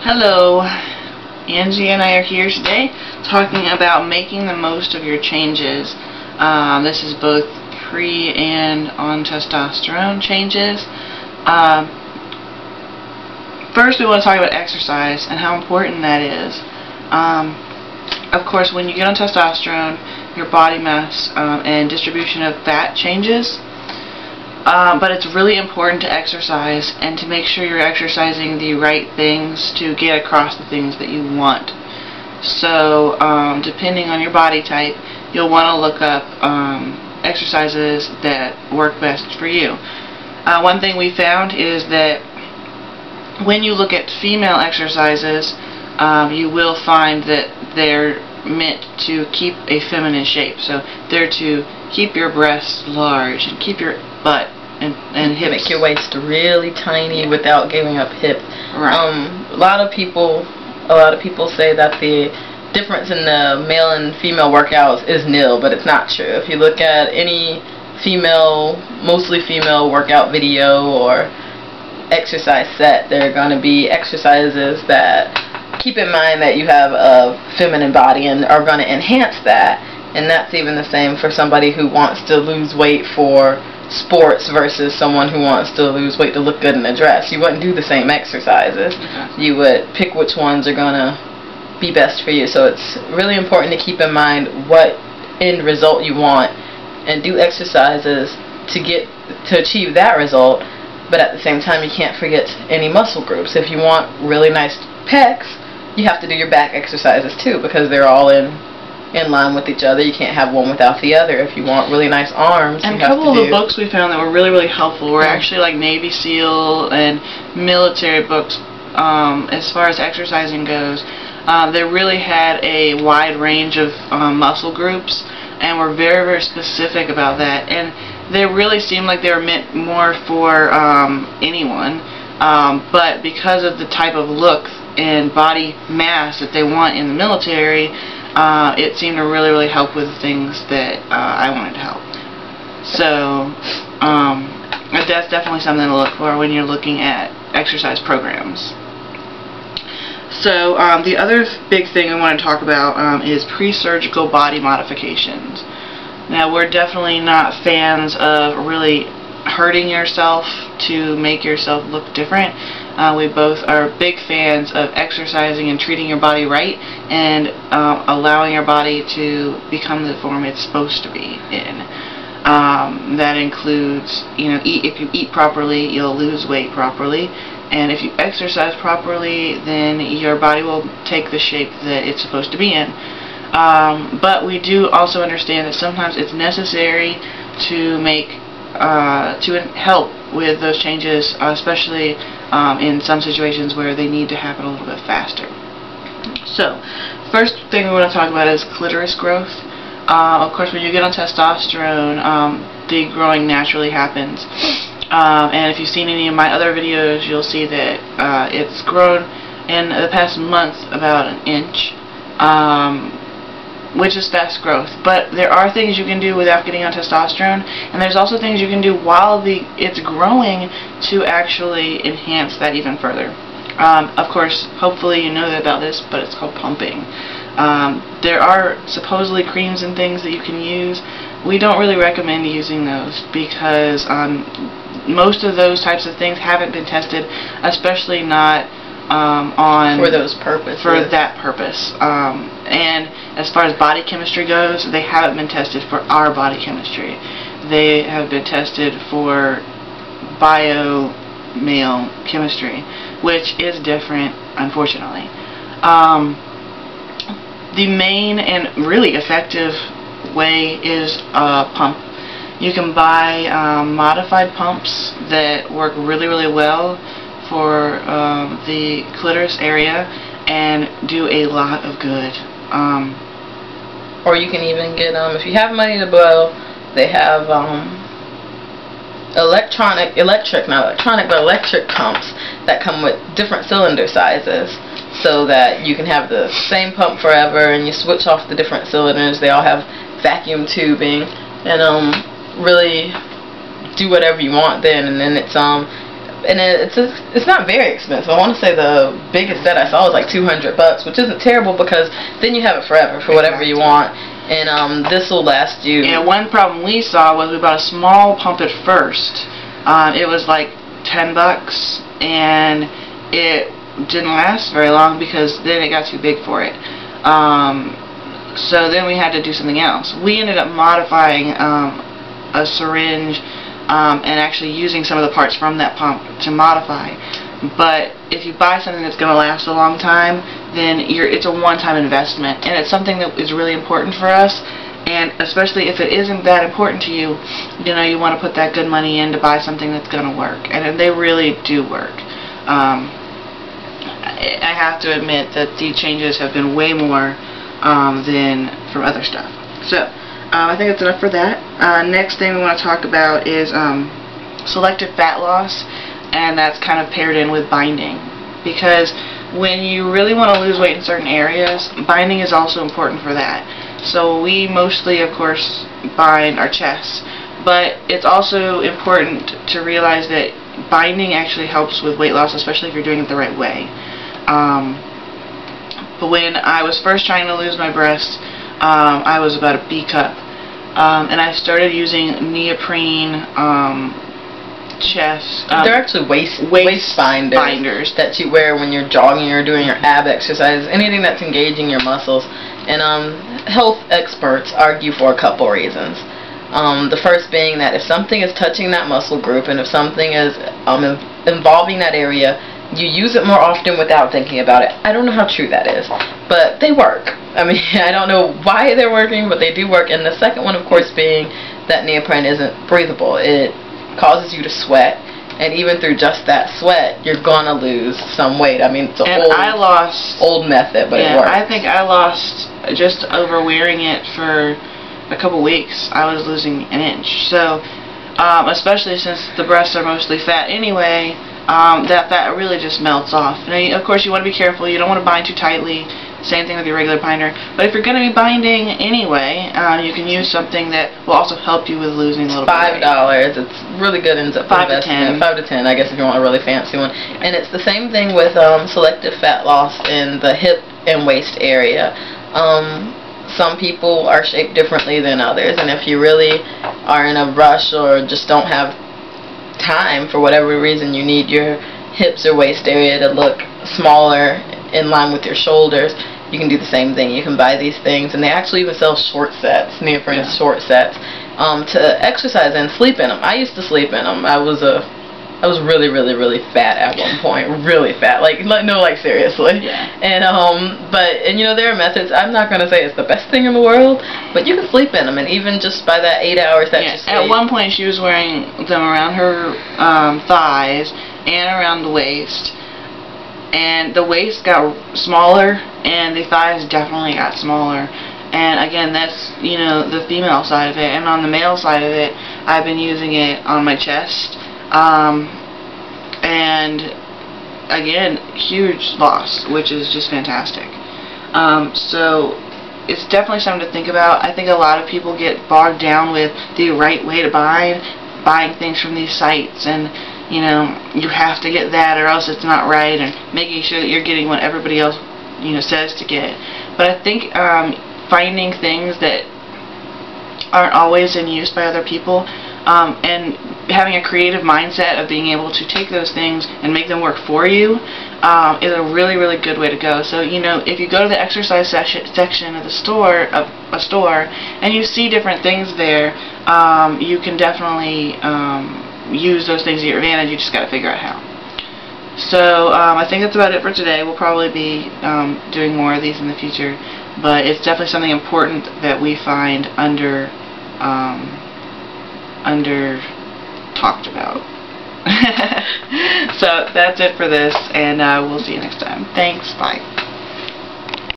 Hello, Angie and I are here today talking about making the most of your changes. This is both pre and on testosterone changes. First we want to talk about exercise and how important that is. Of course, when you get on testosterone, your body mass and distribution of fat changes. But it's really important to exercise and to make sure you're exercising the right things to get across the things that you want. So, depending on your body type, you'll want to look up exercises that work best for you. One thing we found is that when you look at female exercises, you will find that they're meant to keep a feminine shape. So they're to keep your breasts large and keep your butt and hips. Make your waist really tiny without giving up hip. Right. A lot of people say that the difference in the male and female workouts is nil, but it's not true. If you look at any mostly female workout video or exercise set, there are going to be exercises that keep in mind that you have a feminine body and are going to enhance that. And that's even the same for somebody who wants to lose weight for sports versus someone who wants to lose weight to look good in a dress. You wouldn't do the same exercises. You would pick which ones are going to be best for you. So it's really important to keep in mind what end result you want and do exercises to achieve that result. But at the same time, you can't forget any muscle groups. If you want really nice pecs, you have to do your back exercises too, because they're all in line with each other. You can't have one without the other. If you want really nice arms, and a couple of the books we found that were really helpful were actually like Navy SEAL and military books. As far as exercising goes, they really had a wide range of muscle groups and were very specific about that, and they really seemed like they were meant more for anyone, but because of the type of look and body mass that they want in the military, it seemed to really help with the things that I wanted to help. So that's definitely something to look for when you're looking at exercise programs. So the other big thing I want to talk about is pre-surgical body modifications. Now, we're definitely not fans of really hurting yourself to make yourself look different. We both are big fans of exercising and treating your body right and allowing your body to become the form it's supposed to be in. That includes, if you eat properly, you'll lose weight properly, and if you exercise properly, then your body will take the shape that it's supposed to be in. But we do also understand that sometimes it's necessary to help with those changes, especially in some situations where they need to happen a little bit faster. So, first thing we want to talk about is clitoris growth. Of course, when you get on testosterone, the growing naturally happens. And if you've seen any of my other videos, you'll see that it's grown in the past month about an inch. Which is fast growth. But there are things you can do without getting on testosterone, and there's also things you can do while it's growing to actually enhance that even further. Of course, hopefully you know about this, but it's called pumping. There are supposedly creams and things that you can use. We don't really recommend using those because most of those types of things haven't been tested, especially not for that purpose. And as far as body chemistry goes, they haven't been tested for our body chemistry. They have been tested for bio-male chemistry, which is different, unfortunately. The main and really effective way is a pump. You can buy modified pumps that work really well for the clitoris area and do a lot of good. Or you can even get, if you have money to blow, they have electric pumps that come with different cylinder sizes, so that you can have the same pump forever and you switch off the different cylinders. They all have vacuum tubing and really do whatever you want then, and then it's and it's not very expensive. I want to say the biggest set I saw was like $200, which isn't terrible because then you have it forever for whatever you want. And this will last you. Yeah, one problem we saw was we bought a small pump at first. It was like $10, and it didn't last very long because then it got too big for it. So then we had to do something else. We ended up modifying a syringe and actually using some of the parts from that pump to modify. But if you buy something that's going to last a long time, then it's a one-time investment, and it's something that is really important for us. And especially if it isn't that important to you, you know, you want to put that good money in to buy something that's going to work, and they really do work. I have to admit that the changes have been way more than from other stuff. So I think that's enough for that. Next thing we want to talk about is selective fat loss, and that's kind of paired in with binding, because when you really want to lose weight in certain areas, binding is also important for that. So we mostly, of course, bind our chests, but it's also important to realize that binding actually helps with weight loss, especially if you're doing it the right way. But when I was first trying to lose my breasts, I was about a B cup, and I started using neoprene chest. They're actually waist binders that you wear when you're jogging or doing your ab exercises, anything that's engaging your muscles. And health experts argue for a couple reasons. The first being that if something is touching that muscle group, and if something is involving that area, you use it more often without thinking about it. I don't know how true that is, but they work. I mean, I don't know why they're working, but they do work. And the second one, of course, being that neoprene isn't breathable. It causes you to sweat, and even through just that sweat, you're gonna lose some weight. I mean, it's an old method, but it works. I think I lost, just over wearing it for a couple weeks, I was losing an inch. So, especially since the breasts are mostly fat anyway, that fat really just melts off. Now, of course, you want to be careful. You don't want to bind too tightly. Same thing with your regular binder. But if you're going to be binding anyway, you can use something that will also help you with losing a little bit of weight. $5. It's really good. Ends up 5 to 10. 5 to 10, I guess, if you want a really fancy one. And it's the same thing with selective fat loss in the hip and waist area. Some people are shaped differently than others, and if you really are in a rush or just don't have time for whatever reason, you need your hips or waist area to look smaller in line with your shoulders, you can do the same thing. You can buy these things, and they actually even sell short sets, neoprene short sets, to exercise and sleep in them. I used to sleep in them. I was really, really, really fat at one point, really fat, like seriously. Yeah. And you know, there are methods. I'm not gonna say it's the best thing in the world, but you can sleep in them, and even just by that 8 hours that you sleep. At one point, she was wearing them around her thighs and around the waist. And the waist got smaller, and the thighs definitely got smaller. And again, that's, you know, the female side of it. And on the male side of it, I've been using it on my chest. And again, huge loss, which is just fantastic. So it's definitely something to think about. I think a lot of people get bogged down with the right way to buying things from these sites, and you know, you have to get that or else it's not right, and making sure that you're getting what everybody else, you know, says to get. But I think finding things that aren't always in use by other people, and having a creative mindset of being able to take those things and make them work for you is a really, really good way to go. So, you know, if you go to the exercise section of a store, and you see different things there, you can definitely use those things to your advantage. You just got to figure out how. So I think that's about it for today. We'll probably be doing more of these in the future, but it's definitely something important that we find under talked about. So that's it for this, and we'll see you next time. Thanks. Bye.